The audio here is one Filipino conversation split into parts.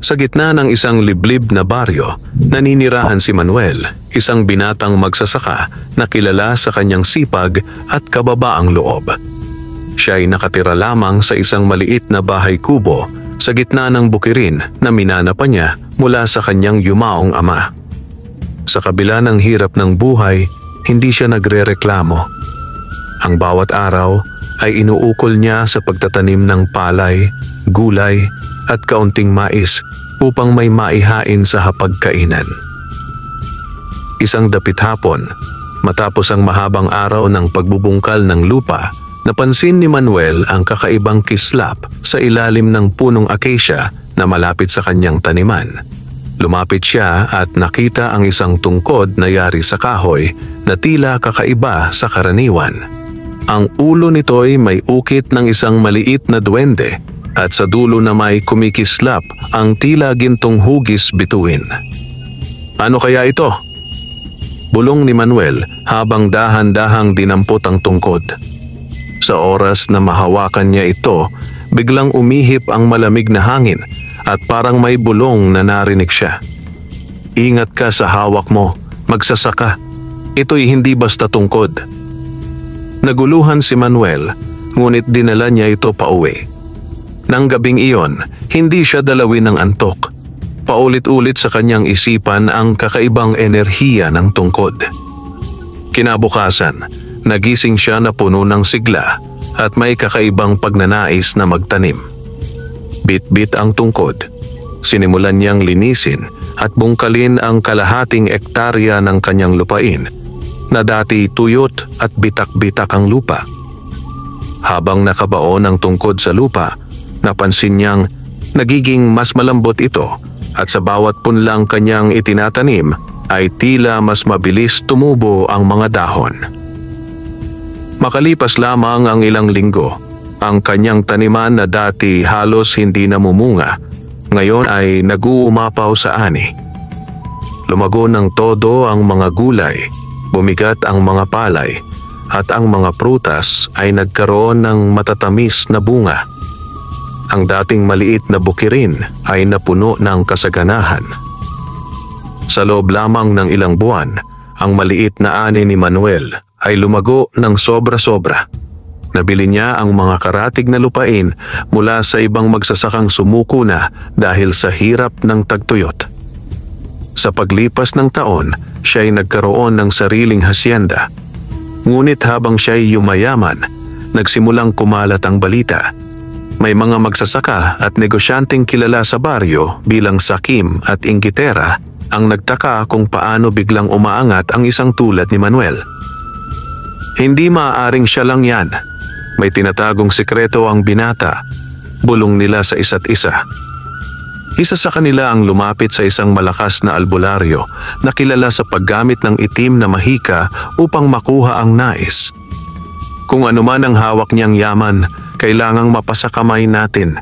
Sa gitna ng isang liblib na baryo, naninirahan si Manuel, isang binatang magsasaka na kilala sa kanyang sipag at kababaang loob. Siya ay nakatira lamang sa isang maliit na bahay kubo sa gitna ng bukirin na minana pa niya mula sa kanyang yumaong ama. Sa kabila ng hirap ng buhay, hindi siya nagrereklamo. Ang bawat araw ay inuukol niya sa pagtatanim ng palay, gulay at kaunting mais upang may maihain sa hapagkainan. Isang dapit hapon, matapos ang mahabang araw ng pagbubungkal ng lupa, napansin ni Manuel ang kakaibang kislap sa ilalim ng punong acacia na malapit sa kanyang taniman. Lumapit siya at nakita ang isang tungkod na yari sa kahoy na tila kakaiba sa karaniwan. Ang ulo nito'y may ukit ng isang maliit na duwende at sa dulo na may kumikislap ang tila gintong hugis bituin. Ano kaya ito? Bulong ni Manuel habang dahan-dahang dinampot ang tungkod. Sa oras na mahawakan niya ito, biglang umihip ang malamig na hangin at parang may bulong na narinig siya. Ingat ka sa hawak mo, magsasaka. Ito'y hindi basta tungkod. Naguluhan si Manuel, ngunit dinala niya ito pauwi. Nang gabing iyon, hindi siya dalawin ng antok. Paulit-ulit sa kanyang isipan ang kakaibang enerhiya ng tungkod. Kinabukasan, nagising siya na puno ng sigla at may kakaibang pagnanais na magtanim. Bit-bit ang tungkod. Sinimulan niyang linisin at bungkalin ang kalahating ektarya ng kanyang lupain na dati tuyot at bitak-bitak ang lupa. Habang nakabaon ang tungkod sa lupa, napansin niyang nagiging mas malambot ito at sa bawat punlang kanyang itinatanim ay tila mas mabilis tumubo ang mga dahon. Makalipas lamang ang ilang linggo, ang kanyang taniman na dati halos hindi namumunga, ngayon ay nag-uumapaw sa ani. Lumago ng todo ang mga gulay, bumigat ang mga palay, at ang mga prutas ay nagkaroon ng matatamis na bunga. Ang dating maliit na bukirin ay napuno ng kasaganahan. Sa loob lamang ng ilang buwan, ang maliit na ani ni Manuel ay lumago ng sobra-sobra. Nabili niya ang mga karatig na lupain mula sa ibang magsasakang sumuko na dahil sa hirap ng tagtuyot. Sa paglipas ng taon, siya ay nagkaroon ng sariling hasyenda. Ngunit habang siya ay yumayaman, nagsimulang kumalat ang balita. May mga magsasaka at negosyanteng kilala sa baryo bilang sakim at inggitera ang nagtaka kung paano biglang umaangat ang isang tulad ni Manuel. Hindi maaaring siya lang yan. May tinatagong sikreto ang binata, bulong nila sa isa't isa. Isa sa kanila ang lumapit sa isang malakas na albularyo na kilala sa paggamit ng itim na mahika upang makuha ang nais. Kung anuman ang hawak niyang yaman, kailangang mapasakamay natin,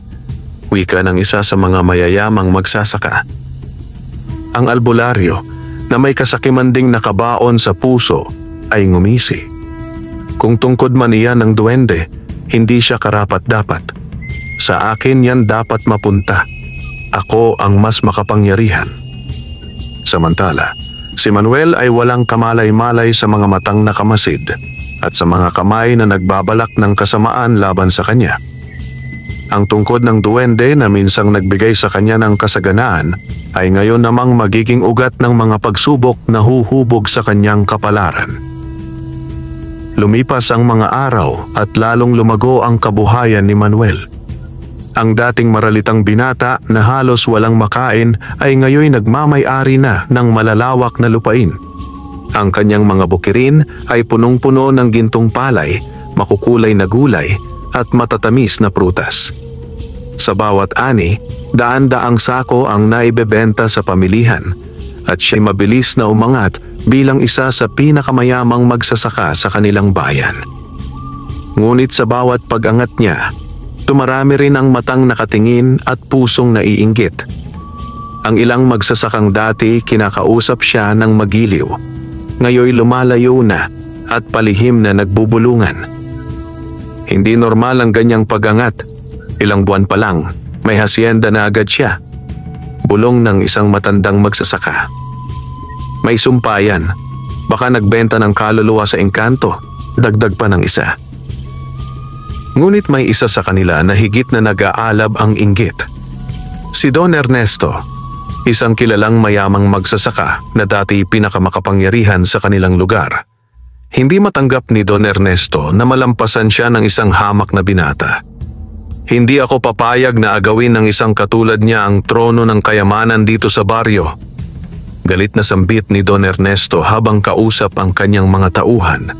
wika ng isa sa mga mayayamang magsasaka. Ang albularyo, na may kasakiman ding nakabaon sa puso, ay ngumisi. Kung tungkod man iyan ng duwende, hindi siya karapat-dapat. Sa akin yan dapat mapunta. Ako ang mas makapangyarihan. Samantala, si Manuel ay walang kamalay-malay sa mga matang nakamasid at sa mga kamay na nagbabalak ng kasamaan laban sa kanya. Ang tungkod ng duwende na minsang nagbigay sa kanya ng kasaganaan ay ngayon namang magiging ugat ng mga pagsubok na huhubog sa kanyang kapalaran. Lumipas ang mga araw at lalong lumago ang kabuhayan ni Manuel. Ang dating maralitang binata na halos walang makain ay ngayon nagmamay-ari na ng malalawak na lupain. Ang kanyang mga bukirin ay punong-puno ng gintong palay, makukulay na gulay at matatamis na prutas. Sa bawat ani, daan-daang sako ang naibebenta sa pamilihan at siya'y mabilis na umangat bilang isa sa pinakamayamang magsasaka sa kanilang bayan. Ngunit sa bawat pag-angat niya, tumarami rin ang matang nakatingin at pusong naiinggit. Ang ilang magsasakang dati kinakausap siya ng magiliw, ngayoy lumalayo na at palihim na nagbubulungan. Hindi normal ang ganyang pag-angat. Ilang buwan pa lang, may hasyenda na agad siya. bulong ng isang matandang magsasaka. May sumpayan. Baka nagbenta ng kaluluwa sa engkanto, dagdag pa ng isa. Ngunit may isa sa kanila na higit na nag-aalab ang inggit. Si Don Ernesto, isang kilalang mayamang magsasaka na dati pinakamakapangyarihan sa kanilang lugar. Hindi matanggap ni Don Ernesto na malampasan siya ng isang hamak na binata. Hindi ako papayag na agawin ng isang katulad niya ang trono ng kayamanan dito sa baryo. Galit na sambit ni Don Ernesto habang kausap ang kanyang mga tauhan.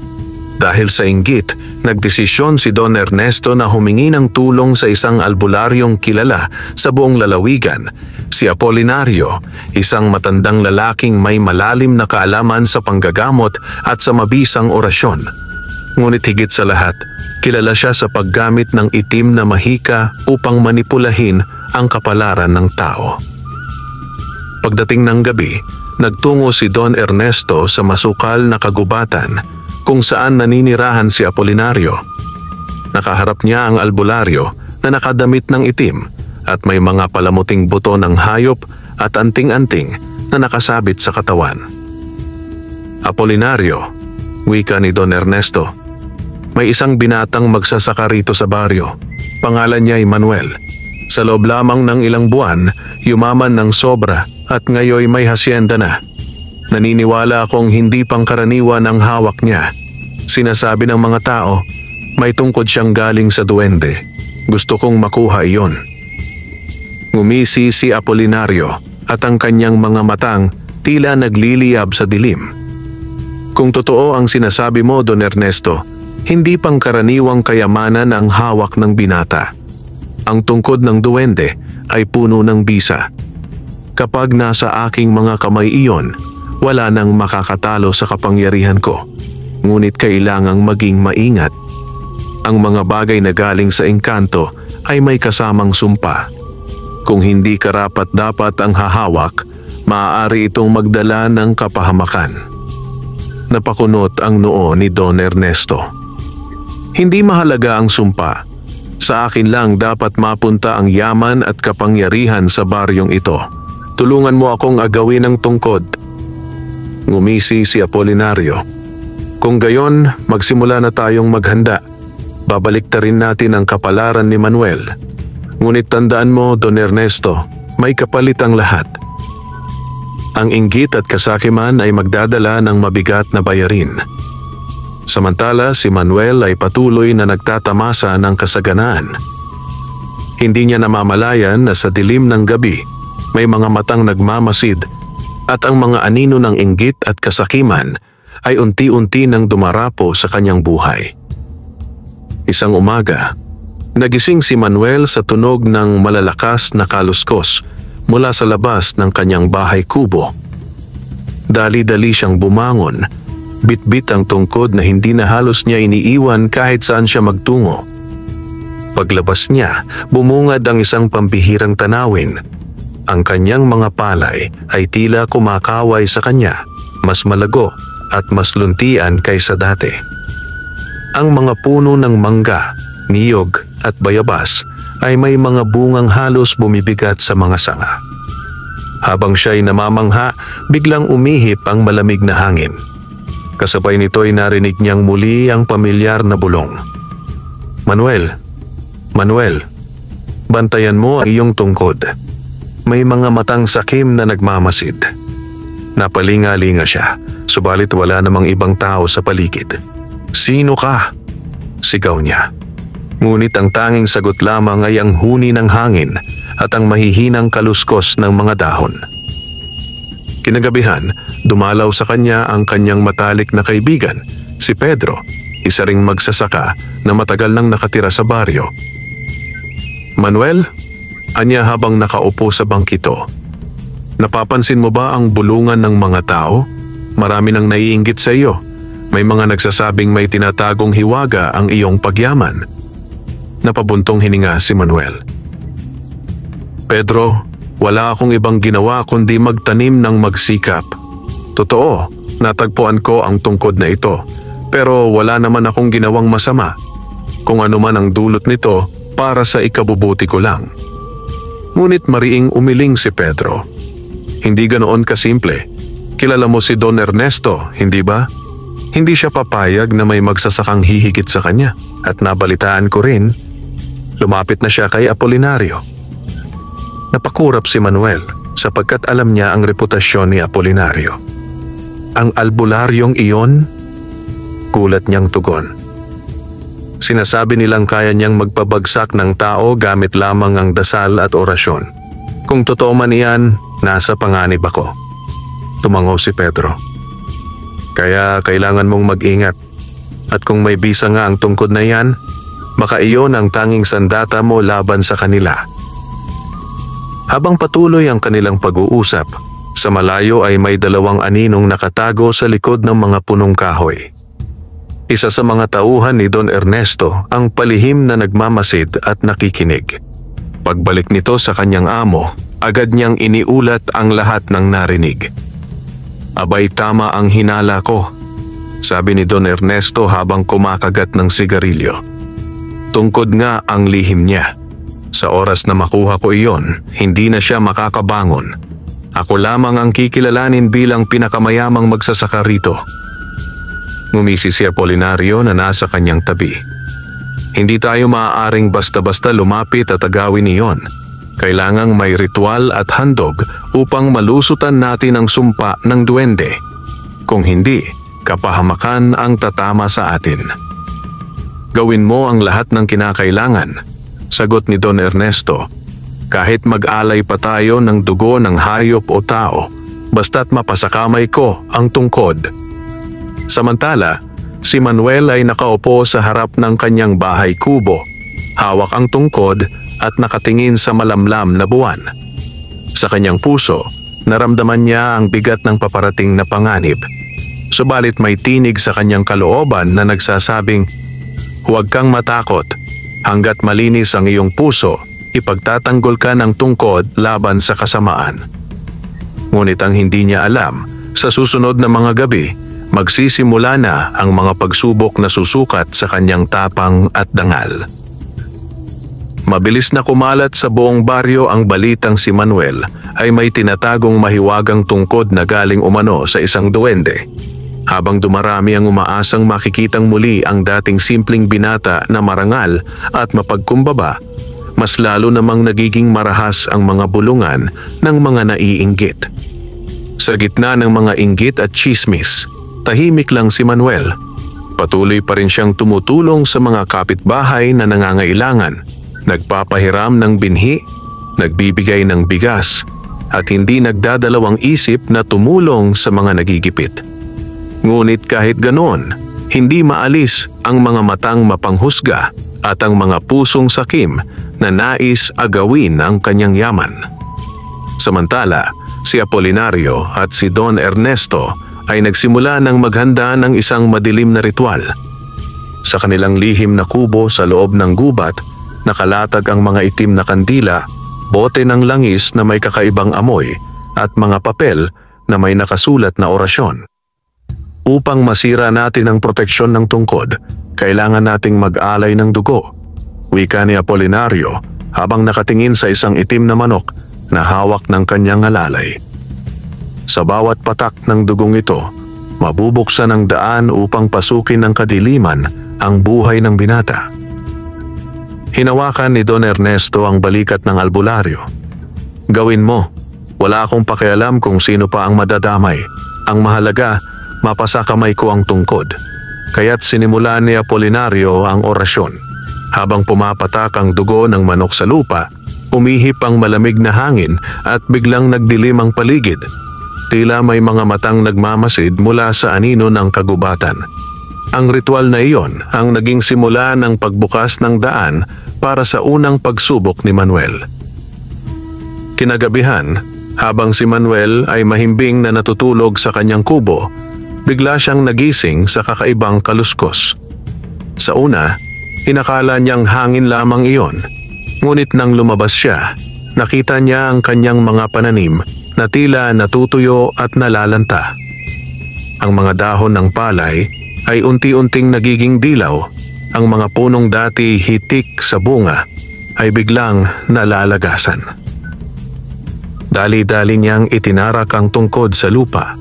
Dahil sa inggit, nagdesisyon si Don Ernesto na humingi ng tulong sa isang albularyong kilala sa buong lalawigan, si Apolinario, isang matandang lalaking may malalim na kaalaman sa panggagamot at sa mabisang orasyon. Ngunit higit sa lahat, kilala siya sa paggamit ng itim na mahika upang manipulahin ang kapalaran ng tao. Pagdating ng gabi, nagtungo si Don Ernesto sa masukal na kagubatan kung saan naninirahan si Apolinario. Nakaharap niya ang albularyo na nakadamit ng itim at may mga palamuting buto ng hayop at anting-anting na nakasabit sa katawan. Apolinario, wika ni Don Ernesto, may isang binatang magsasaka rito sa baryo. Pangalan niya ay Manuel. Sa loob lamang ng ilang buwan, yumaman ng sobra at ngayoy may hasyenda na. Naniniwala akong hindi pangkaraniwan ang hawak niya. Sinasabi ng mga tao, may tungkod siyang galing sa duwende. Gusto kong makuha iyon. Ngumisi si Apolinario at ang kanyang mga matang tila nagliliyab sa dilim. Kung totoo ang sinasabi mo, Don Ernesto, hindi pangkaraniwang kayamanan ang hawak ng binata. Ang tungkod ng duwende ay puno ng bisa. Kapag nasa aking mga kamay iyon, wala nang makakatalo sa kapangyarihan ko. Ngunit kailangang maging maingat. Ang mga bagay na galing sa engkanto ay may kasamang sumpa. Kung hindi karapat-dapat ang hahawak, maaari itong magdala ng kapahamakan. Napakunot ang noo ni Don Ernesto. Hindi mahalaga ang sumpa. Sa akin lang dapat mapunta ang yaman at kapangyarihan sa baryong ito. Tulungan mo akong agawin ang tungkod. Ngumisi si Apolinario. Kung gayon, magsimula na tayong maghanda. Babaliktarin natin ang kapalaran ni Manuel. Ngunit tandaan mo, Don Ernesto, may kapalit ang lahat. Ang inggit at kasakiman ay magdadala ng mabigat na bayarin. Samantala, si Manuel ay patuloy na nagtatamasa ng kasaganaan. Hindi niya namamalayan na sa dilim ng gabi, may mga matang nagmamasid at ang mga anino ng inggit at kasakiman ay unti-unti nang dumarapo sa kanyang buhay. Isang umaga, nagising si Manuel sa tunog ng malalakas na kaluskos mula sa labas ng kanyang bahay kubo. Dali-dali siyang bumangon, bitbit ang tungkod na hindi na halos niya iniiwan kahit saan siya magtungo. Paglabas niya, bumungad ang isang pambihirang tanawin. Ang kanyang mga palay ay tila kumakaway sa kanya, mas malago at mas luntian kaysa dati. Ang mga puno ng mangga, niyog at bayabas ay may mga bungang halos bumibigat sa mga sanga. Habang siya'y namamangha, biglang umihip ang malamig na hangin. Kasabay nito'y narinig niyang muli ang pamilyar na bulong. Manuel, Manuel, bantayan mo ang iyong tungkod. May mga matang sakim na nagmamasid. Napalinga-linga siya, subalit wala namang ibang tao sa paligid. Sino ka? Sigaw niya. Ngunit ang tanging sagot lamang ay ang huni ng hangin at ang mahihinang kaluskos ng mga dahon. Kinagabihan, dumalaw sa kanya ang kanyang matalik na kaibigan, si Pedro, isa ring magsasaka na matagal nang nakatira sa baryo. Manuel, anya habang nakaupo sa bangkito. Napapansin mo ba ang bulungan ng mga tao? Marami nang naiinggit sa iyo. May mga nagsasabing may tinatagong hiwaga ang iyong pagyaman. Napabuntong hininga si Manuel. Pedro, wala akong ibang ginawa kundi magtanim ng magsikap. Totoo, natagpuan ko ang tungkod na ito, pero wala naman akong ginawang masama. Kung ano man ang dulot nito, para sa ikabubuti ko lang. Ngunit mariing umiling si Pedro. Hindi ganoon kasimple. Kilala mo si Don Ernesto, hindi ba? Hindi siya papayag na may magsasakang hihigit sa kanya. At nabalitaan ko rin, lumapit na siya kay Apolinario. Napakurap si Manuel sapagkat alam niya ang reputasyon ni Apolinario. Ang albularyong iyon? Gulat niyang tugon. Sinasabi nilang kaya niyang magpabagsak ng tao gamit lamang ang dasal at orasyon. Kung totoo man iyan, nasa panganib ako. Tumango si Pedro. Kaya kailangan mong mag-ingat. At kung may bisa nga ang tungkod na yan, baka iyon ang tanging sandata mo laban sa kanila. Habang patuloy ang kanilang pag-uusap, sa malayo ay may 2 aninong nakatago sa likod ng mga punong kahoy. Isa sa mga tauhan ni Don Ernesto ang palihim na nagmamasid at nakikinig. Pagbalik nito sa kanyang amo, agad niyang iniulat ang lahat ng narinig. Abay, tama ang hinala ko, sabi ni Don Ernesto habang kumakagat ng sigarilyo. Tungkod nga ang lihim niya. Sa oras na makuha ko iyon, hindi na siya makakabangon. Ako lamang ang kikilalanin bilang pinakamayamang magsasaka rito. Ngumisi si Apolinario na nasa kanyang tabi. Hindi tayo maaaring basta-basta lumapit at agawin iyon. Kailangang may ritual at handog upang malusutan natin ang sumpa ng duwende. Kung hindi, kapahamakan ang tatama sa atin. Gawin mo ang lahat ng kinakailangan, sagot ni Don Ernesto. Kahit mag-alay pa tayo ng dugo ng hayop o tao, basta't mapasakamay ko ang tungkod. Samantala, si Manuel ay nakaupo sa harap ng kanyang bahay kubo, hawak ang tungkod at nakatingin sa malamlam na buwan. Sa kanyang puso, naramdaman niya ang bigat ng paparating na panganib. Subalit may tinig sa kanyang kalooban na nagsasabing, "Huwag kang matakot. Hanggat malinis ang iyong puso, ipagtatanggol ka ng tungkod laban sa kasamaan." Ngunit ang hindi niya alam, sa susunod na mga gabi, magsisimula na ang mga pagsubok na susukat sa kanyang tapang at dangal. Mabilis na kumalat sa buong baryo ang balitang si Manuel ay may tinatagong mahiwagang tungkod na galing umano sa isang duwende. Habang dumarami ang umaasang makikitang muli ang dating simpleng binata na marangal at mapagkumbaba, mas lalo namang nagiging marahas ang mga bulungan ng mga naiinggit. Sa gitna ng mga inggit at tsismis, tahimik lang si Manuel. Patuloy pa rin siyang tumutulong sa mga kapitbahay na nangangailangan, nagpapahiram ng binhi, nagbibigay ng bigas, at hindi nagdadalawang isip na tumulong sa mga nagigipit. Ngunit kahit ganoon, hindi maalis ang mga matang mapanghusga at ang mga pusong sakim na nais agawin ang kanyang yaman. Samantala, si Apolinario at si Don Ernesto ay nagsimula ng maghanda ng isang madilim na ritual. Sa kanilang lihim na kubo sa loob ng gubat, nakalatag ang mga itim na kandila, bote ng langis na may kakaibang amoy at mga papel na may nakasulat na orasyon. Upang masira natin ang proteksyon ng tungkod, kailangan nating mag-alay ng dugo, wika ni Apolinario habang nakatingin sa isang itim na manok na hawak ng kanyang alalay. Sa bawat patak ng dugong ito, mabubuksan ang daan upang pasukin ng kadiliman ang buhay ng binata. Hinawakan ni Don Ernesto ang balikat ng albularyo. "Gawin mo. Wala akong pakialam kung sino pa ang madadamay. Ang mahalaga, mapasakamay ko ang tungkod." Kaya't sinimulan ni Apolinario ang orasyon. Habang pumapatak ang dugo ng manok sa lupa, umihip ang malamig na hangin at biglang nagdilim ang paligid. Tila may mga matang nagmamasid mula sa anino ng kagubatan. Ang ritual na iyon ang naging simula ng pagbukas ng daan para sa unang pagsubok ni Manuel. Kinagabihan, habang si Manuel ay mahimbing na natutulog sa kanyang kubo, bigla siyang nagising sa kakaibang kaluskos. Sa una, inakala niyang hangin lamang iyon, ngunit nang lumabas siya, nakita niya ang kanyang mga pananim na tila natutuyo at nalalanta. Ang mga dahon ng palay ay unti-unting nagiging dilaw, ang mga punong dati hitik sa bunga ay biglang nalalagasan. Dali-dali niyang itinarak ang tungkod sa lupa.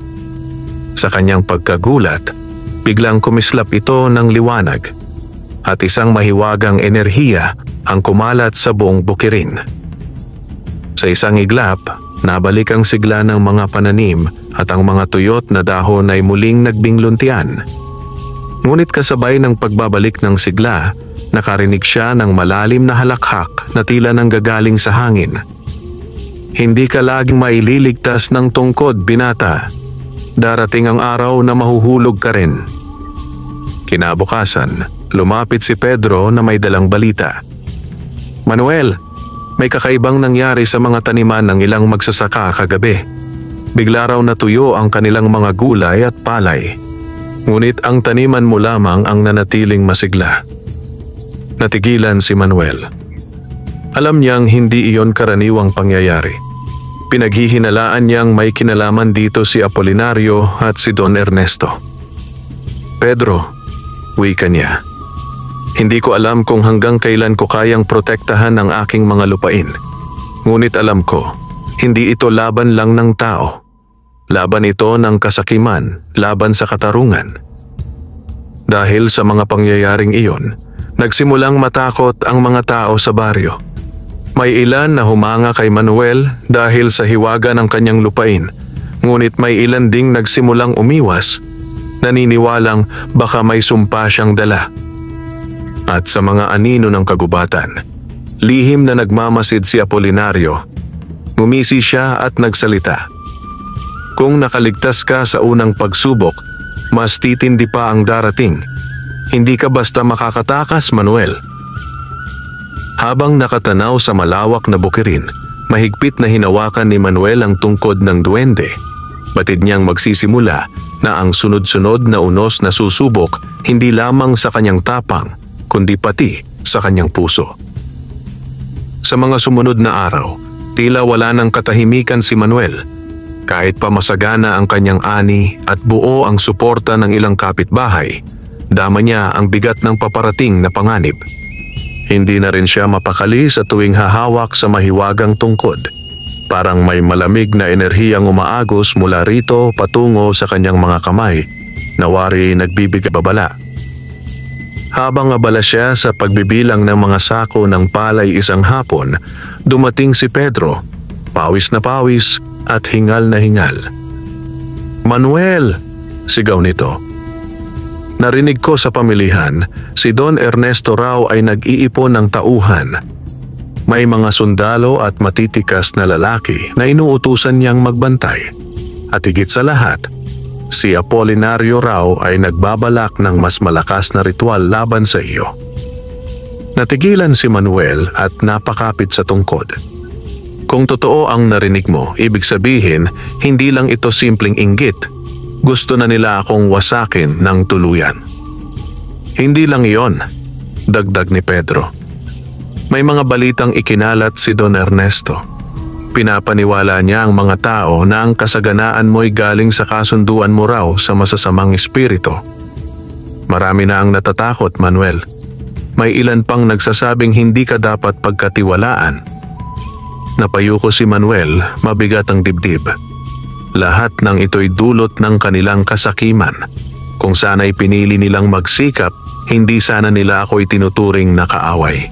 Sa kanyang pagkagulat, biglang kumislap ito ng liwanag at isang mahiwagang enerhiya ang kumalat sa buong bukirin. Sa isang iglap, nabalik ang sigla ng mga pananim at ang mga tuyot na dahon ay muling nagbingluntian. Ngunit kasabay ng pagbabalik ng sigla, nakarinig siya ng malalim na halakhak na tila nanggagaling sa hangin. Hindi ka laging maililigtas ng tungkod, binata. Darating ang araw na mahuhulog ka rin. Kinabukasan, lumapit si Pedro na may dalang balita. Manuel, may kakaibang nangyari sa mga taniman ng ilang magsasaka kagabi. Bigla raw natuyo ang kanilang mga gulay at palay. Ngunit ang taniman mo lamang ang nanatiling masigla. Natigilan si Manuel. Alam niyang hindi iyon karaniwang pangyayari. Pinaghihinalaan niyang may kinalaman dito si Apolinario at si Don Ernesto. Pedro, wika niya. Hindi ko alam kung hanggang kailan ko kayang protektahan ang aking mga lupain. Ngunit alam ko, hindi ito laban lang ng tao. Laban ito ng kasakiman, laban sa katarungan. Dahil sa mga pangyayaring iyon, nagsimulang matakot ang mga tao sa baryo. May ilan na humanga kay Manuel dahil sa hiwaga ng kanyang lupain, ngunit may ilan ding nagsimulang umiwas, naniniwalang baka may sumpa siyang dala. At sa mga anino ng kagubatan, lihim na nagmamasid si Apolinario. Ngumisi siya at nagsalita. Kung nakaligtas ka sa unang pagsubok, mas titindi pa ang darating. Hindi ka basta makakatakas, Manuel. Habang nakatanaw sa malawak na bukirin, mahigpit na hinawakan ni Manuel ang tungkod ng duwende. Batid niyang magsisimula na ang sunod-sunod na unos na susubok hindi lamang sa kanyang tapang, kundi pati sa kanyang puso. Sa mga sumunod na araw, tila wala ng katahimikan si Manuel. Kahit pa masagana ang kanyang ani at buo ang suporta ng ilang kapitbahay, dama niya ang bigat ng paparating na panganib. Hindi na rin siya mapakali sa tuwing hahawak sa mahiwagang tungkod. Parang may malamig na enerhiyang umaagos mula rito patungo sa kanyang mga kamay na wari nagbibigay babala. Habang abala siya sa pagbibilang ng mga sako ng palay isang hapon, dumating si Pedro, pawis na pawis at hingal na hingal. Manuel! Sigaw nito. Narinig ko sa pamilihan, si Don Ernesto raw ay nag-iipon ng tauhan. May mga sundalo at matitikas na lalaki na inuutusan niyang magbantay. At higit sa lahat, si Apolinario raw ay nagbabalak ng mas malakas na ritual laban sa iyo. Natigilan si Manuel at napakapit sa tungkod. Kung totoo ang narinig mo, ibig sabihin, hindi lang ito simpleng inggit. Gusto na nila akong wasakin ng tuluyan. Hindi lang iyon, dagdag ni Pedro. May mga balitang ikinalat si Don Ernesto. Pinapaniwala niya ang mga tao na ang kasaganaan mo'y galing sa kasunduan mo raw sa masasamang espiritu. Marami na ang natatakot, Manuel. May ilan pang nagsasabing hindi ka dapat pagkatiwalaan. Napayuko si Manuel, mabigat ang dibdib. Lahat ng ito'y dulot ng kanilang kasakiman. Kung sana'y pinili nilang magsikap, hindi sana nila ako itinuturing na kaaway.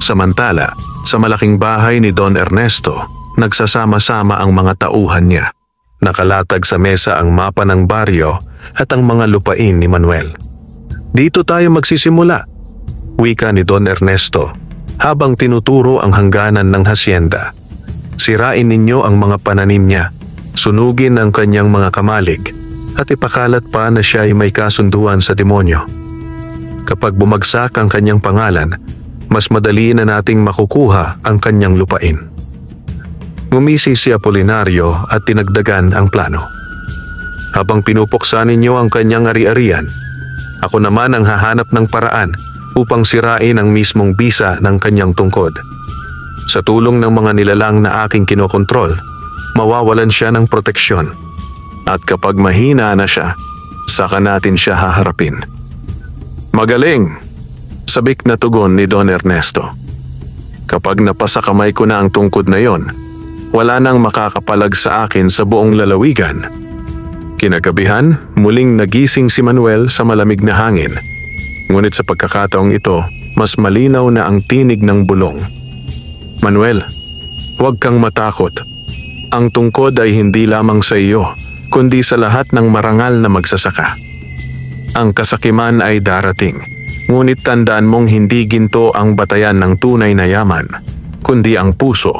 Samantala, sa malaking bahay ni Don Ernesto, nagsasama-sama ang mga tauhan niya. Nakalatag sa mesa ang mapa ng baryo at ang mga lupain ni Manuel. Dito tayo magsisimula, wika ni Don Ernesto, habang tinuturo ang hangganan ng hasyenda. Sirain ninyo ang mga pananim niya. Sunugin ang kanyang mga kamalig at ipakalat pa na siya ay may kasunduan sa demonyo. Kapag bumagsak ang kanyang pangalan, mas madali na nating makukuha ang kanyang lupain. Ngumisi si Apolinario at tinagdagan ang plano. Habang pinupuksa ninyo ang kanyang ari-arian, ako naman ang hahanap ng paraan upang sirain ang mismong bisa ng kanyang tungkod. Sa tulong ng mga nilalang na aking kinokontrol, mawawalan siya ng proteksyon. At kapag mahina na siya, saka natin siya haharapin. Magaling! Sabik na tugon ni Don Ernesto. Kapag napasa kamay ko na ang tungkod na yon, Wala nang makakapalag sa akin sa buong lalawigan. Kinagabihan, muling nagising si Manuel sa malamig na hangin. Ngunit sa pagkakataong ito, mas malinaw na ang tinig ng bulong. Manuel, huwag kang matakot. Ang tungkod ay hindi lamang sa iyo, kundi sa lahat ng marangal na magsasaka. Ang kasakiman ay darating, ngunit tandaan mong hindi ginto ang batayan ng tunay na yaman, kundi ang puso.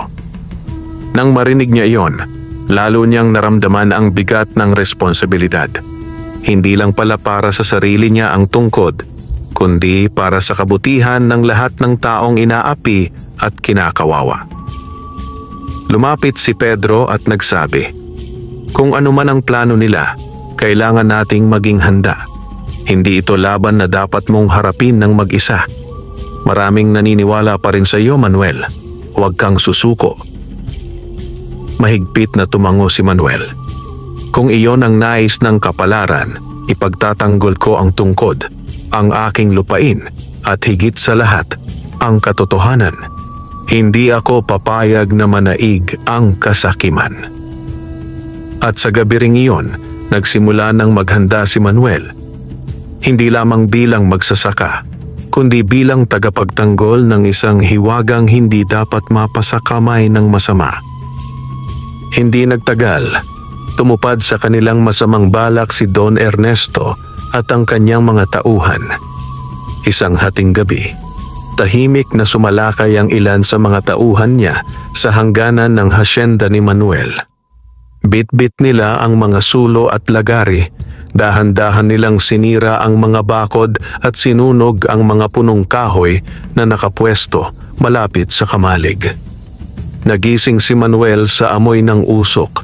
Nang marinig niya iyon, lalo niyang naramdaman ang bigat ng responsibilidad. Hindi lang pala para sa sarili niya ang tungkod, kundi para sa kabutihan ng lahat ng taong inaapi at kinakawawa. Lumapit si Pedro at nagsabi, "Kung ano man ang plano nila, kailangan nating maging handa. Hindi ito laban na dapat mong harapin ng mag-isa. Maraming naniniwala pa rin sa iyo, Manuel. Huwag kang susuko." Mahigpit na tumango si Manuel. "Kung iyon ang nais ng kapalaran, ipagtatanggol ko ang tungkod, ang aking lupain, at higit sa lahat, ang katotohanan. Hindi ako papayag na manaig ang kasakiman." At sa gabi ring iyon, nagsimula ng maghanda si Manuel. Hindi lamang bilang magsasaka, kundi bilang tagapagtanggol ng isang hiwagang hindi dapat mapasa kamay ng masama. Hindi nagtagal, tumupad sa kanilang masamang balak si Don Ernesto at ang kanyang mga tauhan. Isang hating gabi, tahimik na sumalakay ang ilan sa mga tauhan niya sa hangganan ng hasyenda ni Manuel. Bit-bit nila ang mga sulo at lagari, dahan-dahan nilang sinira ang mga bakod at sinunog ang mga punong kahoy na nakapwesto malapit sa kamalig. Nagising si Manuel sa amoy ng usok.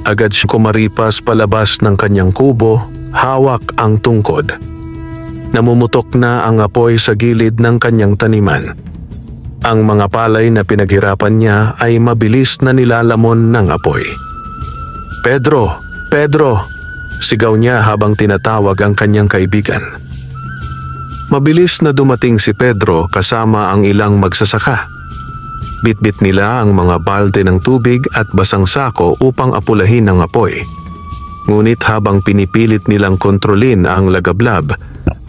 Agad siya kumaripas palabas ng kanyang kubo, hawak ang tungkod. Namumutok na ang apoy sa gilid ng kanyang taniman. Ang mga palay na pinaghirapan niya ay mabilis na nilalamon ng apoy. "Pedro! Pedro!" sigaw niya habang tinatawag ang kanyang kaibigan. Mabilis na dumating si Pedro kasama ang ilang magsasaka. Bitbit nila ang mga balde ng tubig at basang sako upang apulahin ang apoy. Ngunit habang pinipilit nilang kontrolin ang lagablab,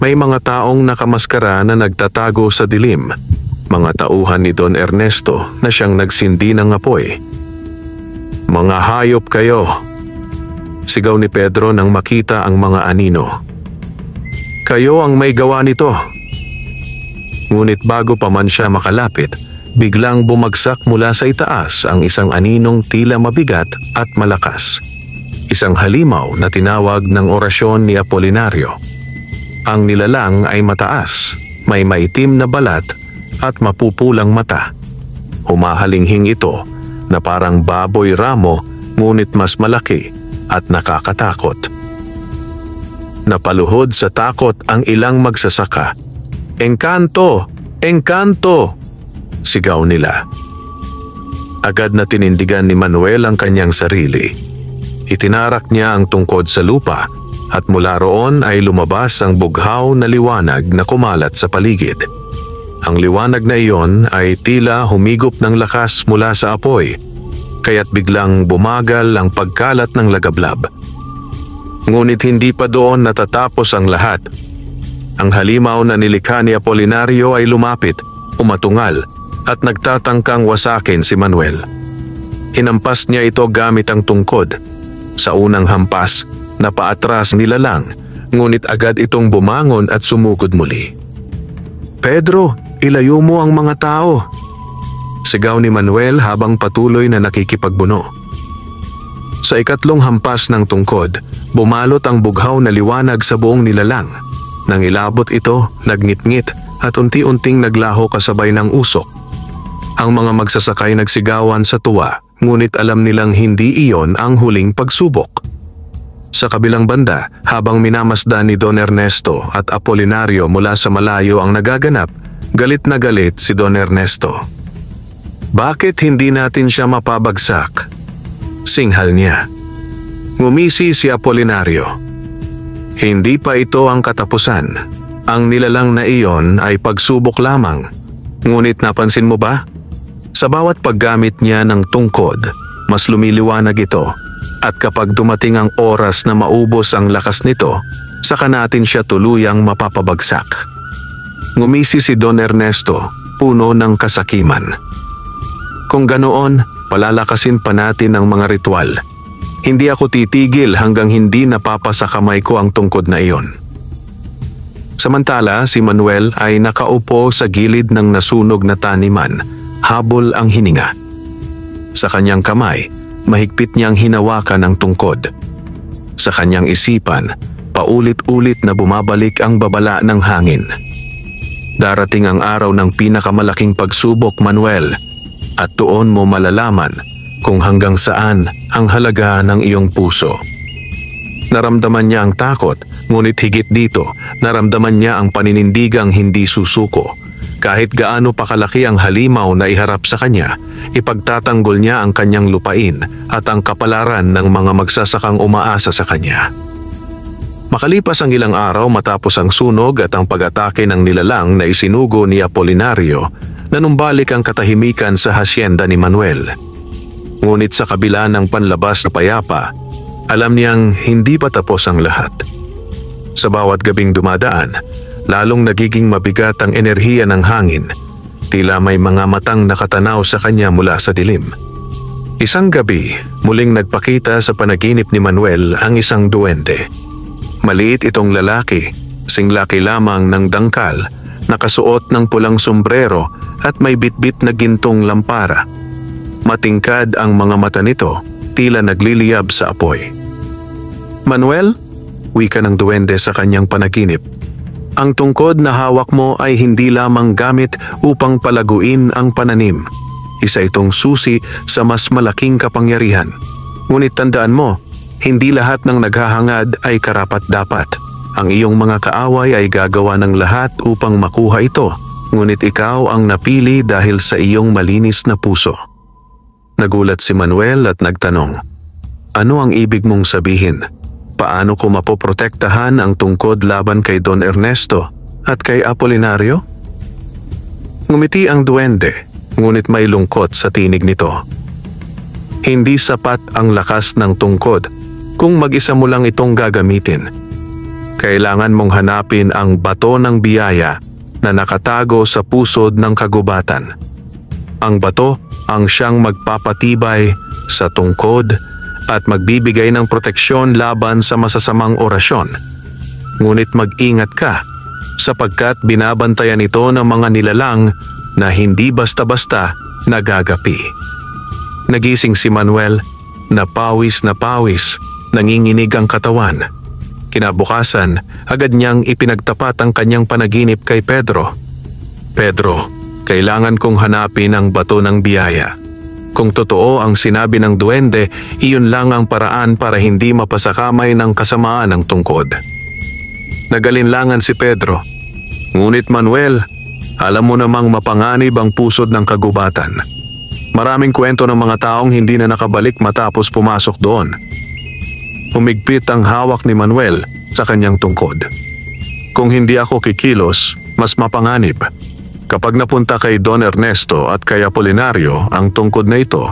may mga taong nakamaskara na nagtatago sa dilim, mga tauhan ni Don Ernesto na siyang nagsindi ng apoy. "Mga hayop kayo!" sigaw ni Pedro nang makita ang mga anino. "Kayo ang may gawa nito." Ngunit bago pa man siya makalapit, biglang bumagsak mula sa itaas ang isang aninong tila mabigat at malakas. Isang halimaw na tinawag ng orasyon ni Apolinario. Ang nilalang ay mataas, may maitim na balat at mapupulang mata. Humahalinghing ito na parang baboy ramo, ngunit mas malaki at nakakatakot. Napaluhod sa takot ang ilang magsasaka. "Engkanto! Engkanto!" sigaw nila. Agad na tinindigan ni Manuel ang kanyang sarili. Itinarak niya ang tungkod sa lupa at mula roon ay lumabas ang bughaw na liwanag na kumalat sa paligid. Ang liwanag na iyon ay tila humigop ng lakas mula sa apoy, kaya't biglang bumagal ang pagkalat ng lagablab. Ngunit hindi pa doon natatapos ang lahat. Ang halimaw na nilikha ni Apolinario ay lumapit, umatungal, at nagtatangkang wasakin si Manuel. Hinampas niya ito gamit ang tungkod. Sa unang hampas, napaatras nilalang, ngunit agad itong bumangon at sumugod muli. "Pedro, ilayo mo ang mga tao!" sigaw ni Manuel habang patuloy na nakikipagbuno. Sa ikatlong hampas ng tungkod, bumalot ang bughaw na liwanag sa buong nilalang. Nang ilabot ito, nagnitngit at unti-unting naglaho kasabay ng usok. Ang mga magsasakay nagsigawan sa tuwa, ngunit alam nilang hindi iyon ang huling pagsubok. Sa kabilang banda, habang minamasdan ni Don Ernesto at Apolinario mula sa malayo ang nagaganap, galit na galit si Don Ernesto. "Bakit hindi natin siya mapabagsak?" singhal niya. Ngumisi si Apolinario. "Hindi pa ito ang katapusan. Ang nilalang na iyon ay pagsubok lamang. Ngunit napansin mo ba? Sa bawat paggamit niya ng tungkod, mas lumiliwanag ito. At kapag dumating ang oras na maubos ang lakas nito, saka natin siya tuluyang mapapabagsak. Ngumisi si Don Ernesto, puno ng kasakiman. Kung ganoon, palalakasin pa natin ang mga ritual. Hindi ako titigil hanggang hindi napapasa kamay ko ang tungkod na iyon. Samantala, si Manuel ay nakaupo sa gilid ng nasunog na taniman, habol ang hininga. Sa kanyang kamay, mahigpit niyang hinawakan ang tungkod. Sa kanyang isipan, paulit-ulit na bumabalik ang babala ng hangin. Darating ang araw ng pinakamalaking pagsubok, Manuel, at doon mo malalaman kung hanggang saan ang halaga ng iyong puso. Naramdaman niya ang takot, ngunit higit dito, naramdaman niya ang paninindigang hindi susuko. Kahit gaano pa kalaki ang halimaw na iharap sa kanya, ipagtatanggol niya ang kanyang lupain at ang kapalaran ng mga magsasakang umaasa sa kanya. Makalipas ang ilang araw matapos ang sunog at ang pag-atake ng nilalang na isinugo ni Apolinario, nanumbalik ang katahimikan sa hasyenda ni Manuel. Ngunit sa kabila ng panlabas na payapa, alam niyang hindi pa tapos ang lahat. Sa bawat gabing dumadaan, lalong nagiging mabigat ang enerhiya ng hangin. Tila may mga matang nakatanaw sa kanya mula sa dilim. Isang gabi, muling nagpakita sa panaginip ni Manuel ang isang duwende. Maliit itong lalaki, singlaki lamang ng dangkal, nakasuot ng pulang sombrero at may bitbit na gintong lampara. Matingkad ang mga mata nito, tila nagliliyab sa apoy. "Manuel," wika ng duwende sa kanyang panaginip, "ang tungkod na hawak mo ay hindi lamang gamit upang palaguin ang pananim. Isa itong susi sa mas malaking kapangyarihan. Ngunit tandaan mo, hindi lahat ng naghahangad ay karapat-dapat. Ang iyong mga kaaway ay gagawa ng lahat upang makuha ito, ngunit ikaw ang napili dahil sa iyong malinis na puso." Nagulat si Manuel at nagtanong, "Ano ang ibig mong sabihin? Paano ko mapoprotektahan ang tungkod laban kay Don Ernesto at kay Apolinario?" Ngumiti ang duwende, ngunit may lungkot sa tinig nito. "Hindi sapat ang lakas ng tungkod kung mag-isa mo lang itong gagamitin. Kailangan mong hanapin ang bato ng biyaya na nakatago sa pusod ng kagubatan. Ang bato ang siyang magpapatibay sa tungkod at magbibigay ng proteksyon laban sa masasamang orasyon. Ngunit mag-ingat ka sapagkat binabantayan ito ng mga nilalang na hindi basta-basta nagagapi." Nagising si Manuel, na pawis, nanginginig ang katawan. Kinabukasan, agad niyang ipinagtapat ang kanyang panaginip kay Pedro. "Pedro, kailangan kong hanapin ang bato ng biyaya. Kung totoo ang sinabi ng duwende, iyon lang ang paraan para hindi mapasakamay ng kasamaan ng tungkod." Nagalinlangan si Pedro. "Ngunit Manuel, alam mo namang mapanganib ang pusod ng kagubatan. Maraming kwento ng mga taong hindi na nakabalik matapos pumasok doon." Humigpit ang hawak ni Manuel sa kanyang tungkod. "Kung hindi ako kikilos, mas mapanganib. Kapag napunta kay Don Ernesto at kay Apolinario ang tungkod na ito,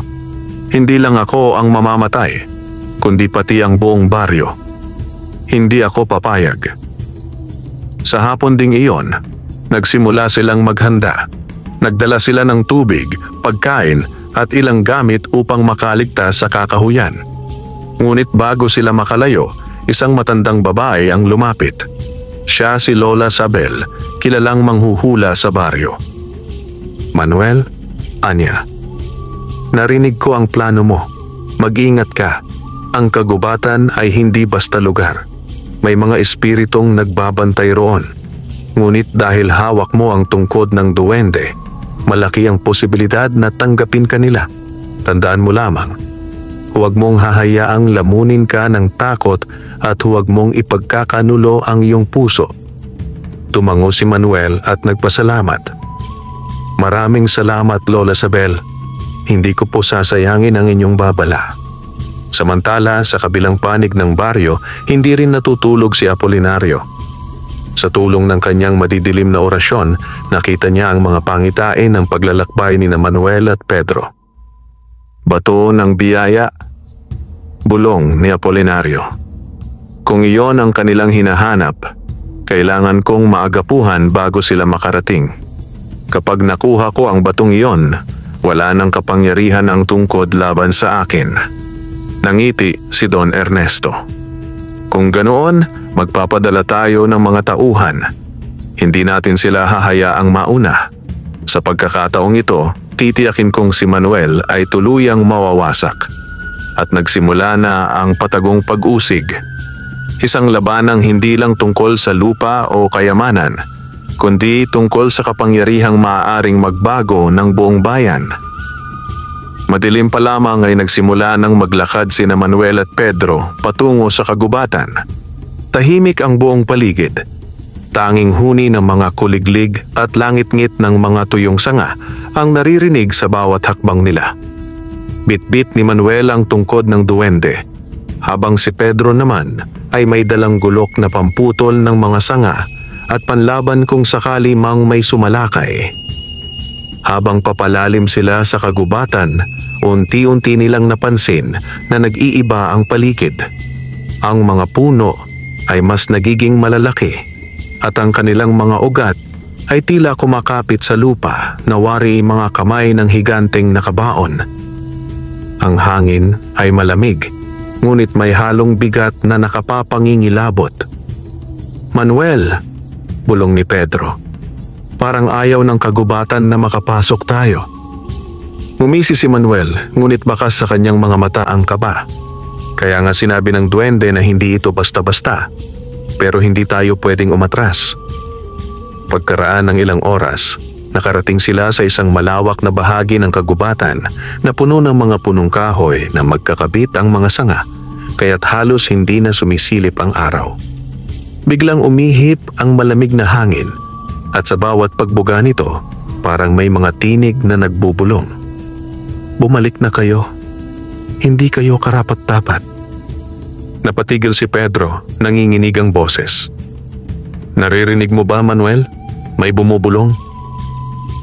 hindi lang ako ang mamamatay, kundi pati ang buong baryo. Hindi ako papayag." Sa hapon ding iyon, nagsimula silang maghanda. Nagdala sila ng tubig, pagkain at ilang gamit upang makaligtas sa kakahuyan. Ngunit bago sila makalayo, isang matandang babae ang lumapit. Siya si Lola Sabel, kilalang manghuhula sa baryo. "Manuel, Anya, narinig ko ang plano mo. Mag-ingat ka. Ang kagubatan ay hindi basta lugar. May mga espiritong nagbabantay roon. Ngunit dahil hawak mo ang tungkod ng duwende, malaki ang posibilidad na tanggapin ka nila. Tandaan mo lamang, huwag mong hahayaang lamunin ka ng takot at huwag mong ipagkakanulo ang iyong puso." Tumango si Manuel at nagpasalamat. "Maraming salamat, Lola Sabel. Hindi ko po sasayangin ang inyong babala." Samantala, sa kabilang panig ng baryo, hindi rin natutulog si Apolinario. Sa tulong ng kanyang madidilim na orasyon, nakita niya ang mga pangitain ng paglalakbay ni Manuel at Pedro. Bato ng biyaya, bulong ni Apolinario. Kung iyon ang kanilang hinahanap, kailangan kong maagapuhan bago sila makarating. Kapag nakuha ko ang batong iyon, wala nang kapangyarihan ang tungkod laban sa akin. Nangiti si Don Ernesto. Kung ganoon, magpapadala tayo ng mga tauhan. Hindi natin sila hahayaang mauna. Sa pagkakataong ito, titiyakin kong si Manuel ay tuluyang mawawasak. At nagsimula na ang patagong pag-usig. Isang labanang hindi lang tungkol sa lupa o kayamanan, kundi tungkol sa kapangyarihang maaaring magbago ng buong bayan. Madilim pa lamang ay nagsimula nang maglakad sina Manuel at Pedro patungo sa kagubatan. Tahimik ang buong paligid. Tanging huni ng mga kuliglig at langit-ngit ng mga tuyong sanga ang naririnig sa bawat hakbang nila. Bit-bit ni Manuel ang tungkod ng duwende, habang si Pedro naman ay may dalang gulok na pamputol ng mga sanga at panlaban kung sakali mang may sumalakay. Habang papalalim sila sa kagubatan, unti-unti nilang napansin na nag-iiba ang paligid. Ang mga puno ay mas nagiging malalaki at ang kanilang mga ugat ay tila kumakapit sa lupa na wari mga kamay ng higanteng nakabaon. Ang hangin ay malamig, ngunit may halong bigat na nakapapangingilabot. "Manuel," bulong ni Pedro. "Parang ayaw ng kagubatan na makapasok tayo." Ngumisi si Manuel, ngunit bakas sa kanyang mga mata ang kaba. Kaya nga sinabi ng duwende na hindi ito basta-basta, pero hindi tayo pwedeng umatras. Pagkaraan ng ilang oras, nakarating sila sa isang malawak na bahagi ng kagubatan na puno ng mga punong kahoy na magkakabit ang mga sanga, kaya't halos hindi na sumisilip ang araw. Biglang umihip ang malamig na hangin at sa bawat pagbuga nito, parang may mga tinig na nagbubulong. "Bumalik na kayo. Hindi kayo karapat-dapat." Napatigil si Pedro, nanginginig ang boses. "Naririnig mo ba, Manuel? May bumubulong?"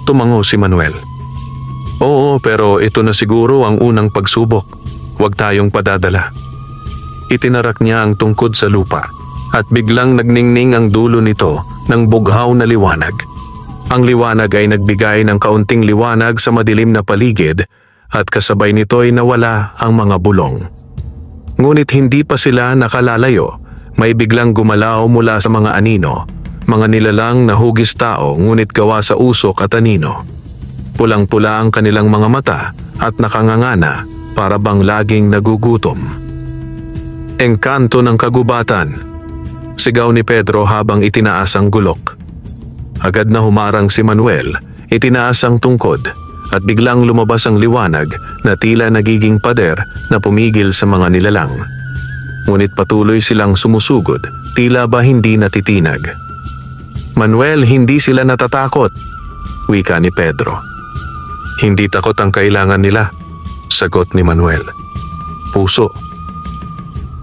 Tumango si Manuel. "Oo, pero ito na siguro ang unang pagsubok. Huwag tayong padadala." Itinarak niya ang tungkod sa lupa at biglang nagningning ang dulo nito ng bughaw na liwanag. Ang liwanag ay nagbigay ng kaunting liwanag sa madilim na paligid at kasabay nito ay nawala ang mga bulong. Ngunit hindi pa sila nakalalayo, may biglang gumalaw mula sa mga anino, mga nilalang na hugis tao ngunit gawa sa usok at anino. Pulang-pula ang kanilang mga mata at nakangangana para bang laging nagugutom. "Engkanto ng kagubatan," sigaw ni Pedro habang itinaas ang gulok. Agad na humarang si Manuel, itinaas ang tungkod at biglang lumabas ang liwanag na tila nagiging pader na pumigil sa mga nilalang. Ngunit patuloy silang sumusugod, tila ba hindi natitinag. "Manuel, hindi sila natatakot," wika ni Pedro. "Hindi takot ang kailangan nila," sagot ni Manuel. "Puso."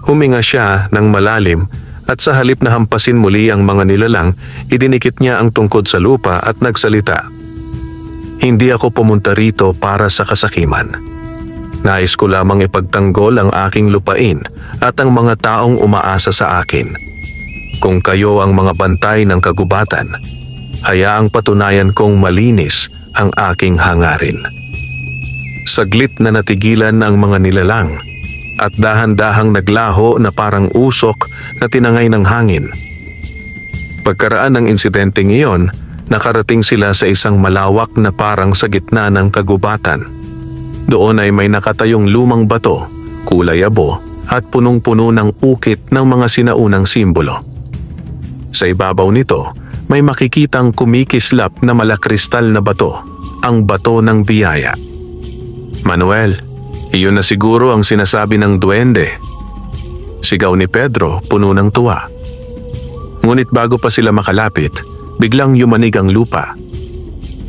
Huminga siya ng malalim at sa halip na hampasin muli ang mga nilalang, idinikit niya ang tungkod sa lupa at nagsalita. "Hindi ako pumunta rito para sa kasakiman. Nais ko lamang ipagtanggol ang aking lupain at ang mga taong umaasa sa akin. Kung kayo ang mga bantay ng kagubatan, hayaang patunayan kong malinis ang aking hangarin." Saglit na natigilan ang mga nilalang at dahan-dahang naglaho na parang usok na tinangay ng hangin. Pagkaraan ng insidenteng iyon, nakarating sila sa isang malawak na parang sa gitna ng kagubatan. Doon ay may nakatayong lumang bato, kulay abo at punong-puno ng ukit ng mga sinaunang simbolo. Sa ibabaw nito, may makikitang kumikislap na malakristal na bato, ang bato ng biyaya. "Manuel, iyon na siguro ang sinasabi ng duwende," sigaw ni Pedro, puno ng tuwa. Ngunit bago pa sila makalapit, biglang yumanig ang lupa.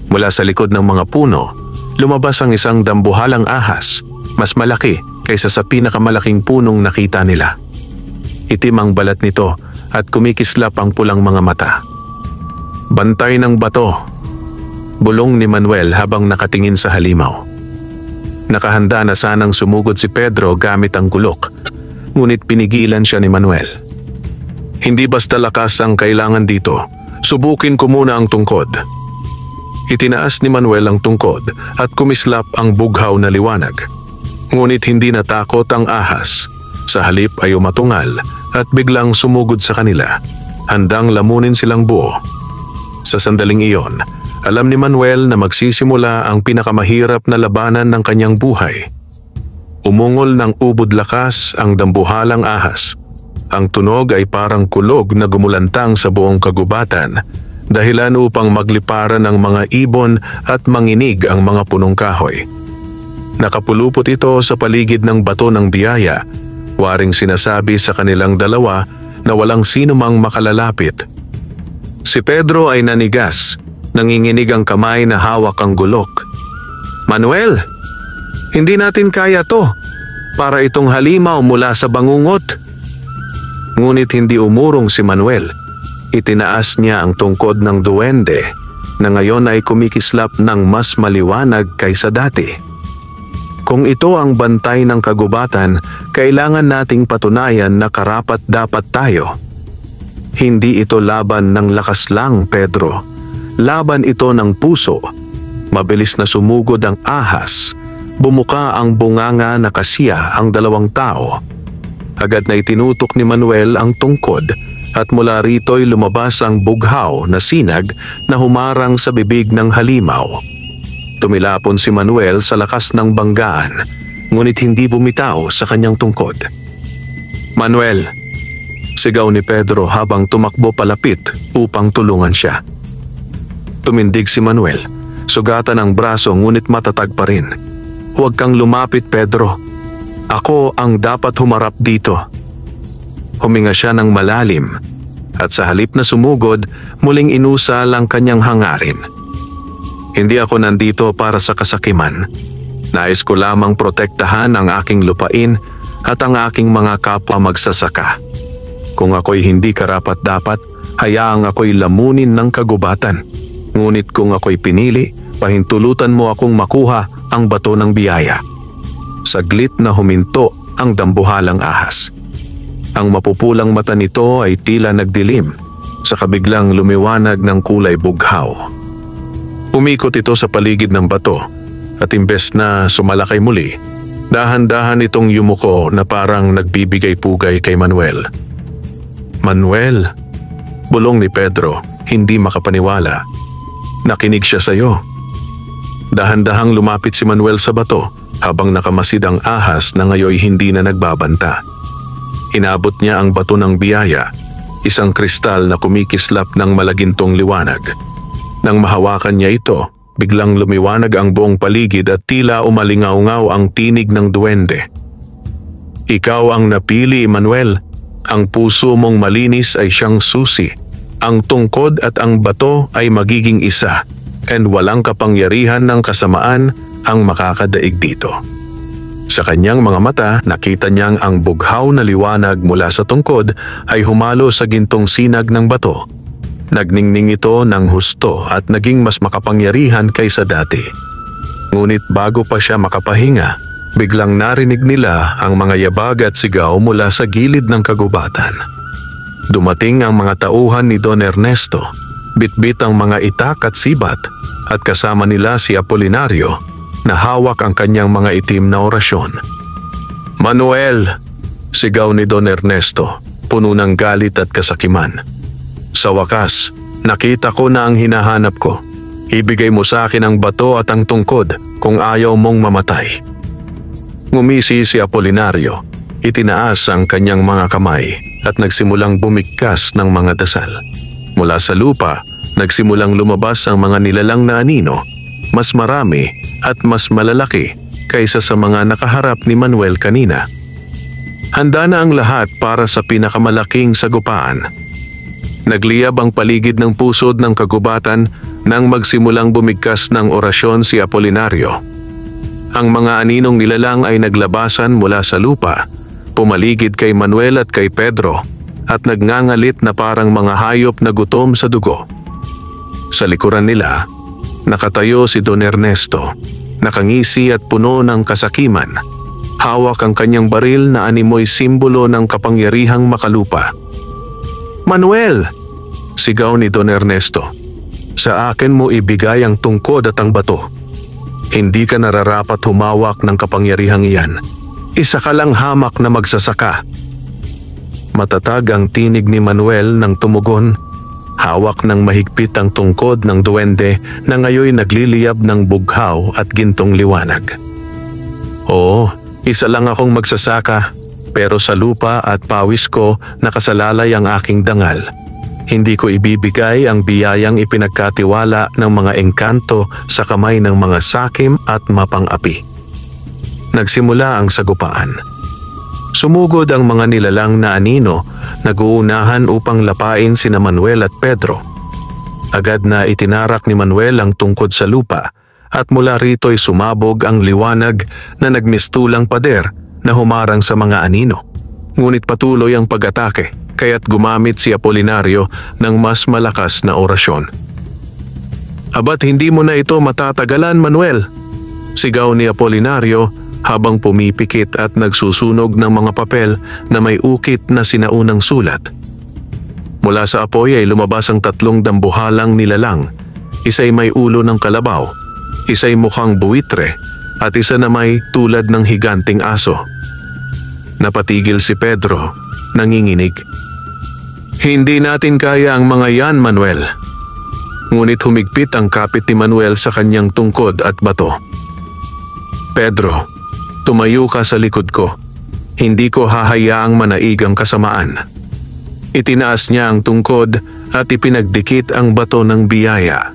Mula sa likod ng mga puno, lumabas ang isang dambuhalang ahas, mas malaki kaysa sa pinakamalaking punong nakita nila. Itim ang balat nito at kumikislap ang pulang mga mata. "Bantay ng bato," bulong ni Manuel habang nakatingin sa halimaw. Nakahanda na sanang sumugod si Pedro gamit ang gulok, ngunit pinigilan siya ni Manuel. Hindi basta lakas ang kailangan dito, subukin ko muna ang tungkod. Itinaas ni Manuel ang tungkod at kumislap ang bughaw na liwanag. Ngunit hindi natakot ang ahas. Sa halip ay umatungal at biglang sumugod sa kanila, handang lamunin silang buo. Sa sandaling iyon, alam ni Manuel na magsisimula ang pinakamahirap na labanan ng kanyang buhay. Umungol ng ubod lakas ang dambuhalang ahas. Ang tunog ay parang kulog na gumulantang sa buong kagubatan, dahilan upang magliparan ang mga ibon at manginig ang mga punong kahoy. Nakapulupot ito sa paligid ng bato ng biyaya, waring sinasabi sa kanilang dalawa na walang sino mang makalalapit. Si Pedro ay nanigas, nanginginig ang kamay na hawak ang gulok. "Manuel, hindi natin kaya to. Para itong halimaw mula sa bangungot." Ngunit hindi umurong si Manuel. Itinaas niya ang tungkod ng duwende na ngayon ay kumikislap ng mas maliwanag kaysa dati. Kung ito ang bantay ng kagubatan, kailangan nating patunayan na karapat-dapat tayo. Hindi ito laban ng lakas lang, Pedro. Laban ito ng puso. Mabilis na sumugod ang ahas. Bumuka ang bunganga na kasiya ang dalawang tao. Agad na itinutok ni Manuel ang tungkod at mula rito'y lumabas ang bughaw na sinag na humarang sa bibig ng halimaw. Tumilapon si Manuel sa lakas ng banggaan, ngunit hindi bumitaw sa kanyang tungkod. "Manuel!" sigaw ni Pedro habang tumakbo palapit upang tulungan siya. Tumindig si Manuel, sugatan ang braso ngunit matatag pa rin. "Huwag kang lumapit, Pedro. Ako ang dapat humarap dito." Huminga siya ng malalim at sa halip na sumugod, muling inusal ang kanyang hangarin. "Hindi ako nandito para sa kasakiman. Nais ko lamang protektahan ang aking lupain at ang aking mga kapwa magsasaka. Kung ako'y hindi karapat-dapat, hayaang ako'y lamunin ng kagubatan. Ngunit kung ako'y pinili, pahintulutan mo akong makuha ang bato ng biyaya." Saglit na huminto ang dambuhalang ahas. Ang mapupulang mata nito ay tila nagdilim, saka biglang lumiwanag ng kulay bughaw. Umikot ito sa paligid ng bato at imbes na sumalakay muli, dahan-dahan itong yumuko na parang nagbibigay pugay kay Manuel. "Manuel!" bulong ni Pedro, hindi makapaniwala. "Nakinig siya sa iyo." Dahan-dahang lumapit si Manuel sa bato habang nakamasid ang ahas na ngayoy hindi na nagbabanta. Inabot niya ang bato ng biyaya, isang kristal na kumikislap ng malagintong liwanag. Nang mahawakan niya ito, biglang lumiwanag ang buong paligid at tila umalingaw-ngaw ang tinig ng duwende. "Ikaw ang napili, Manuel. Ang puso mong malinis ay siyang susi. Ang tungkod at ang bato ay magiging isa, and walang kapangyarihan ng kasamaan ang makakadaig dito." Sa kanyang mga mata, nakita niyang ang bughaw na liwanag mula sa tungkod ay humalo sa gintong sinag ng bato. Nagningning ito ng husto at naging mas makapangyarihan kaysa dati. Ngunit bago pa siya makapahinga, biglang narinig nila ang mga yabag at sigaw mula sa gilid ng kagubatan. Dumating ang mga tauhan ni Don Ernesto, bitbit ang mga itak at sibat, at kasama nila si Apolinario na hawak ang kanyang mga itim na orasyon. "Manuel!" sigaw ni Don Ernesto, puno ng galit at kasakiman. "Sa wakas, nakita ko na ang hinahanap ko. Ibigay mo sa akin ang bato at ang tungkod kung ayaw mong mamatay." Ngumisi si Apolinario, itinaas ang kanyang mga kamay at nagsimulang bumigkas ng mga dasal. Mula sa lupa, nagsimulang lumabas ang mga nilalang na anino, mas marami at mas malalaki kaysa sa mga nakaharap ni Manuel kanina. Handa na ang lahat para sa pinakamalaking sagupaan. Nagliyab ang paligid ng pusod ng kagubatan nang magsimulang bumigkas ng orasyon si Apolinario. Ang mga aninong nilalang ay naglabasan mula sa lupa, pumaligid kay Manuel at kay Pedro, at nagngangalit na parang mga hayop na gutom sa dugo. Sa likuran nila, nakatayo si Don Ernesto, nakangisi at puno ng kasakiman. Hawak ang kanyang baril na animoy simbolo ng kapangyarihang makalupa. "Manuel!" sigaw ni Don Ernesto. "Sa akin mo ibigay ang tungkod at ang bato. Hindi ka nararapat humawak ng kapangyarihang iyan. Isa ka lang hamak na magsasaka." Matatag ang tinig ni Manuel nang tumugon. Hawak ng mahigpit ang tungkod ng duwende na ngayoy nagliliyab ng bughaw at gintong liwanag. "Oo, isa lang akong magsasaka, pero sa lupa at pawis ko nakasalalay ang aking dangal. Hindi ko ibibigay ang biyayang ipinagkatiwala ng mga engkanto sa kamay ng mga sakim at mapang-api." Nagsimula ang sagupaan. Sumugod ang mga nilalang na anino, nag-uunahan upang lapain sina Manuel at Pedro. Agad na itinarak ni Manuel ang tungkod sa lupa at mula rito'y sumabog ang liwanag na nagmistulang pader na humarang sa mga anino. Ngunit patuloy ang pag-atake, kaya't gumamit si Apolinario ng mas malakas na orasyon. "Abat hindi mo na ito matatagalan, Manuel!" sigaw ni Apolinario habang pumipikit at nagsusunog ng mga papel na may ukit na sinaunang sulat. Mula sa apoy ay lumabas ang 3 dambuhalang nilalang. Isa'y may ulo ng kalabaw, isa'y mukhang buwitre, at isa na may tulad ng higanting aso. Napatigil si Pedro, nanginginig. "Hindi natin kaya ang mga yan, Manuel." Ngunit humigpit ang kapit ni Manuel sa kanyang tungkod at bato. "Pedro, tumayo ka sa likod ko. Hindi ko hahayaang manaig ang kasamaan." Itinaas niya ang tungkod at ipinagdikit ang bato ng biyaya.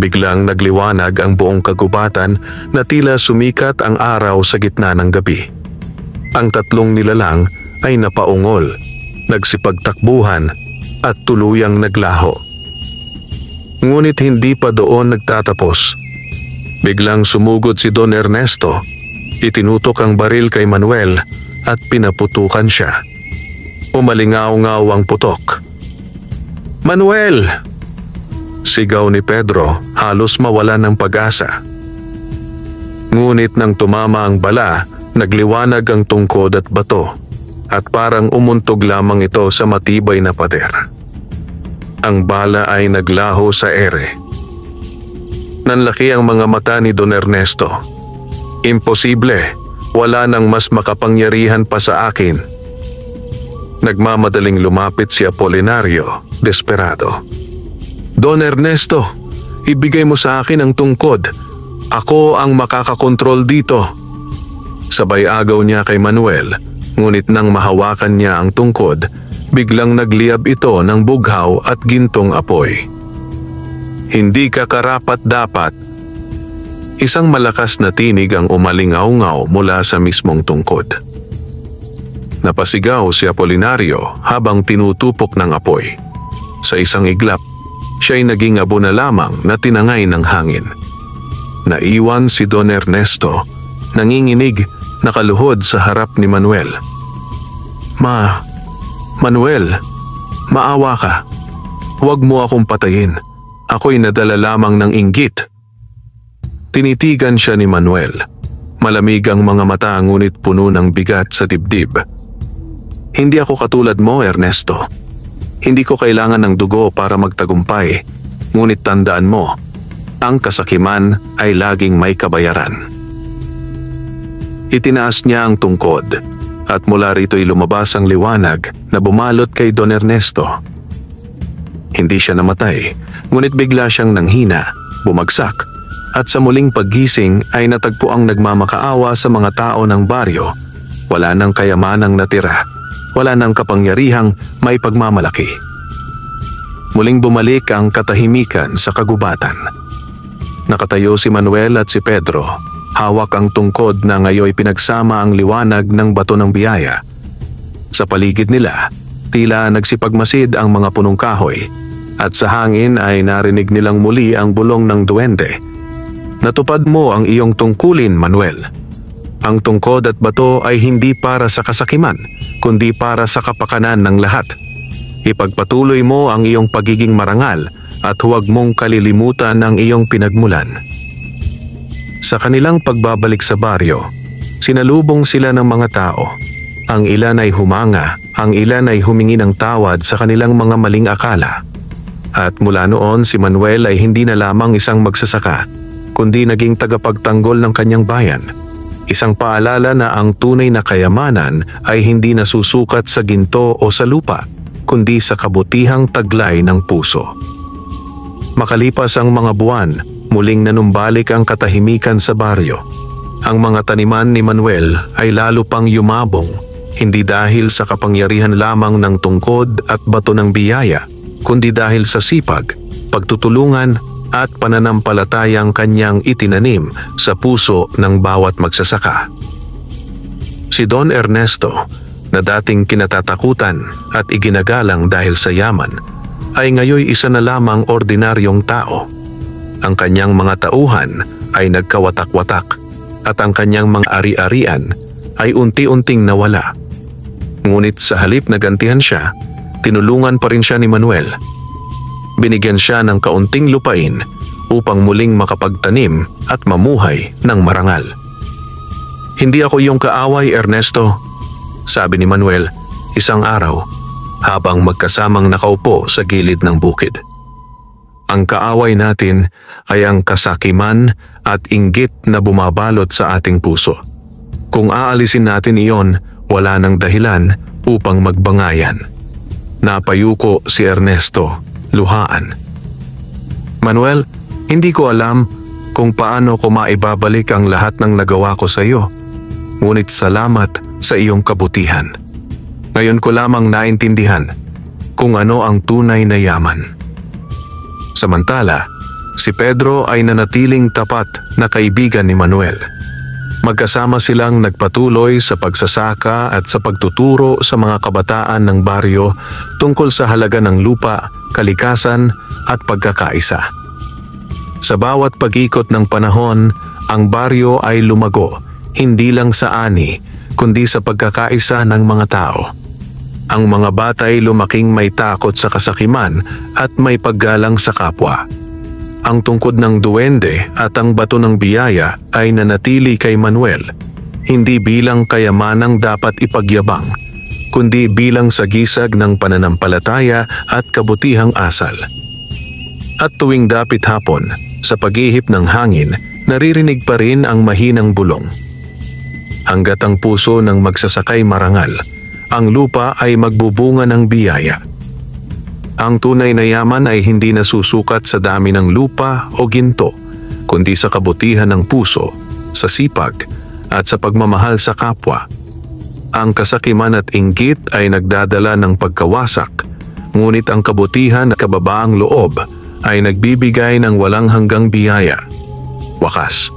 Biglang nagliwanag ang buong kagubatan na tila sumikat ang araw sa gitna ng gabi. Ang 3 nilalang ay napaungol, nagsipagtakbuhan at tuluyang naglaho. Ngunit hindi pa doon nagtatapos. Biglang sumugod si Don Ernesto. Itinutok ang baril kay Manuel at pinaputukan siya. Umalingaw-ngaw ang putok. "Manuel!" sigaw ni Pedro, halos mawala ng pag-asa. Ngunit nang tumama ang bala, nagliwanag ang tungkod at bato at parang umuntog lamang ito sa matibay na pader. Ang bala ay naglaho sa ere. Nanlaki ang mga mata ni Don Ernesto. "Imposible, wala nang mas makapangyarihan pa sa akin." Nagmamadaling lumapit si Apolinario, desperado. "Don Ernesto, ibigay mo sa akin ang tungkod. Ako ang makakakontrol dito." Sabay agaw niya kay Manuel, ngunit nang mahawakan niya ang tungkod, biglang nagliyab ito ng bughaw at gintong apoy. "Hindi ka karapat-dapat." Isang malakas na tinig ang umalingaw-ngaw mula sa mismong tungkod. Napasigaw si Apolinario habang tinutupok ng apoy. Sa isang iglap, siya'y naging abo na lamang na tinangay ng hangin. Naiwan si Don Ernesto, nanginginig, nakaluhod sa harap ni Manuel. Manuel, maawa ka. Huwag mo akong patayin. Ako'y nadala lamang ng inggit." Tinitigan siya ni Manuel. Malamig ang mga mata ngunit puno ng bigat sa dibdib. "Hindi ako katulad mo, Ernesto. Hindi ko kailangan ng dugo para magtagumpay. Ngunit tandaan mo, ang kasakiman ay laging may kabayaran." Itinaas niya ang tungkod at mula rito'y lumabas ang liwanag na bumalot kay Don Ernesto. Hindi siya namatay, ngunit bigla siyang nanghina, bumagsak, at sa muling paggising ay natagpo ang nagmamakaawa sa mga tao ng baryo. Wala nang kayamanang natira, wala nang kapangyarihang may pagmamalaki. Muling bumalik ang katahimikan sa kagubatan. Nakatayo si Manuel at si Pedro, hawak ang tungkod na ngayoy pinagsama ang liwanag ng bato ng biyaya. Sa paligid nila, tila nagsipagmasid ang mga punong kahoy, at sa hangin ay narinig nilang muli ang bulong ng duwende. "Natupad mo ang iyong tungkulin, Manuel. Ang tungkod at bato ay hindi para sa kasakiman, kundi para sa kapakanan ng lahat. Ipagpatuloy mo ang iyong pagiging marangal at huwag mong kalilimutan ang iyong pinagmulan." Sa kanilang pagbabalik sa baryo, sinalubong sila ng mga tao. Ang ilan ay humanga, ang ilan ay humingi ng tawad sa kanilang mga maling akala. At mula noon si Manuel ay hindi na lamang isang magsasaka, kundi naging tagapagtanggol ng kanyang bayan. Isang paalala na ang tunay na kayamanan ay hindi nasusukat sa ginto o sa lupa, kundi sa kabutihang taglay ng puso. Makalipas ang mga buwan, muling nanumbalik ang katahimikan sa baryo. Ang mga taniman ni Manuel ay lalo pang yumabong, hindi dahil sa kapangyarihan lamang ng tungkod at bato ng biyaya, kundi dahil sa sipag, pagtutulungan at pananampalatayang kanyang itinanim sa puso ng bawat magsasaka. Si Don Ernesto, na dating kinatatakutan at iginagalang dahil sa yaman, ay ngayoy isa na lamang ordinaryong tao. Ang kanyang mga tauhan ay nagkawatak-watak at ang kanyang mga ari-arian ay unti-unting nawala. Ngunit sa halip na gantihan siya, tinulungan pa rin siya ni Manuel. Binigyan siya ng kaunting lupain upang muling makapagtanim at mamuhay ng marangal. "Hindi ako iyong kaaway, Ernesto," sabi ni Manuel isang araw habang magkasamang nakaupo sa gilid ng bukid. "Ang kaaway natin ay ang kasakiman at inggit na bumabalot sa ating puso. Kung aalisin natin iyon, wala nang dahilan upang magbangayan." Napayuko si Ernesto, luhaan. "Manuel, hindi ko alam kung paano ko maibabalik ang lahat ng nagawa ko sa iyo. Ngunit salamat sa iyong kabutihan. Ngayon ko lamang naintindihan kung ano ang tunay na yaman." Samantala, si Pedro ay nanatiling tapat na kaibigan ni Manuel. Magkasama silang nagpatuloy sa pagsasaka at sa pagtuturo sa mga kabataan ng baryo tungkol sa halaga ng lupa, kalikasan at pagkakaisa. Sa bawat pag-ikot ng panahon, ang baryo ay lumago, hindi lang sa ani, kundi sa pagkakaisa ng mga tao. Ang mga bata ay lumaking may takot sa kasakiman at may paggalang sa kapwa. Ang tungkod ng duwende at ang bato ng biyaya ay nanatili kay Manuel, hindi bilang kayamanang dapat ipagyabang, kundi bilang sagisag ng pananampalataya at kabutihang asal. At tuwing dapit hapon, sa pag-ihip ng hangin, naririnig pa rin ang mahinang bulong. Hanggat ang puso ng magsasakay marangal, ang lupa ay magbubunga ng biyaya. Ang tunay na yaman ay hindi nasusukat sa dami ng lupa o ginto, kundi sa kabutihan ng puso, sa sipag, at sa pagmamahal sa kapwa. Ang kasakiman at inggit ay nagdadala ng pagkawasak, ngunit ang kabutihan at kababaang loob ay nagbibigay ng walang hanggang biyaya. Wakas.